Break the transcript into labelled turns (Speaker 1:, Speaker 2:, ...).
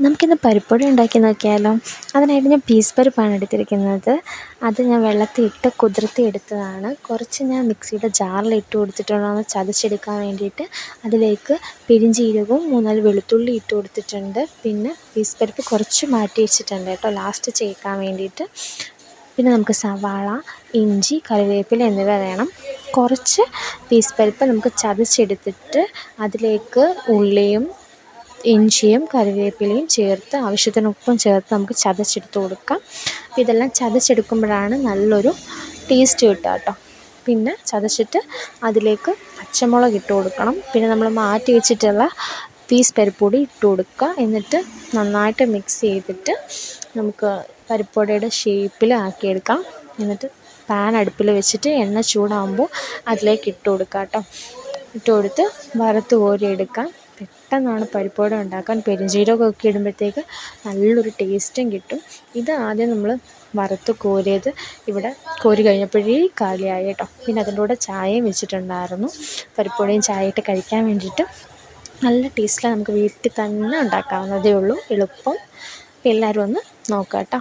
Speaker 1: നമുക്കിന്ന് പരിപ്പുവട ഉണ്ടാക്കി നോക്കിയാലോ? അതിനായിട്ട് ഞാൻ പീസ് പരിപ്പാണ് എടുത്തിരിക്കുന്നത്. അത് ഞാൻ വെള്ളത്തിലിട്ട് കുതിർത്തി എടുത്തതാണ്. കുറച്ച് ഞാൻ മിക്സിയുടെ ജാറിലിട്ട് കൊടുത്തിട്ടുള്ളതാണ് ചതച്ചെടുക്കാൻ വേണ്ടിയിട്ട്. അതിലേക്ക് പെരുംജീരകവും 3-4 വെളുത്തുള്ളി ഇട്ട് കൊടുത്തിട്ടുണ്ട്. പിന്നെ പീസ് പരിപ്പ് കുറച്ച് മാറ്റി വെച്ചിട്ടുണ്ട് കേട്ടോ, ലാസ്റ്റ് ചേർക്കാൻ വേണ്ടിയിട്ട്. പിന്നെ നമുക്ക് സവാള, ഇഞ്ചി, കറിവേപ്പില എന്നിവ വേണം. കുറച്ച് പീസ് പരിപ്പ് നമുക്ക് ചതച്ചെടുത്തിട്ട് അതിലേക്ക് ഉള്ളിയും ഇഞ്ചിയും കറിവേപ്പിലയും ചേർത്ത് ആവശ്യത്തിന് ഉപ്പും ചേർത്ത് നമുക്ക് ചതച്ചെടുത്ത് കൊടുക്കാം. ഇതെല്ലാം ചതച്ചെടുക്കുമ്പോഴാണ് നല്ലൊരു ടേസ്റ്റ് കിട്ടുക കേട്ടോ. പിന്നെ ചതച്ചിട്ട് അതിലേക്ക് പച്ചമുളക് ഇട്ട് കൊടുക്കണം. പിന്നെ നമ്മൾ മാറ്റി വെച്ചിട്ടുള്ള പീസ് പരിപ്പ് കൂടി ഇട്ട് കൊടുക്കുക. എന്നിട്ട് നന്നായിട്ട് മിക്സ് ചെയ്തിട്ട് നമുക്ക് പരിപ്പുവടയുടെ ഷേപ്പിൽ ആക്കിയെടുക്കാം. എന്നിട്ട് പാൻ അടുപ്പിൽ വെച്ചിട്ട് എണ്ണ ചൂടാകുമ്പോൾ അതിലേക്ക് ഇട്ട് കൊടുക്കുക കേട്ടോ. ഇട്ട് കൊടുത്ത് വറുത്ത് കോരി എടുക്കാം. പെട്ടെന്നാണ് പരിപ്പുവട ഉണ്ടാക്കാൻ. പെരുംജീരകമൊക്കെ ഇടുമ്പോഴത്തേക്ക് നല്ലൊരു ടേസ്റ്റും കിട്ടും. ഇത് ആദ്യം നമ്മൾ വറുത്ത് കോരിയത് ഇവിടെ കോരി കഴിഞ്ഞപ്പോഴേ കാലിയായി കേട്ടോ. പിന്നെ അതിൻ്റെ കൂടെ ചായയും വെച്ചിട്ടുണ്ടായിരുന്നു. പരിപ്പുവടയും ചായയിട്ട് കഴിക്കാൻ വേണ്ടിയിട്ട് നല്ല ടേസ്റ്റിലാണ്. നമുക്ക് വീട്ടിൽ തന്നെ ഉണ്ടാക്കാവുന്നതേ ഉള്ളൂ, എളുപ്പം. അപ്പോൾ എല്ലാവരും ഒന്ന് നോക്കാം കേട്ടോ.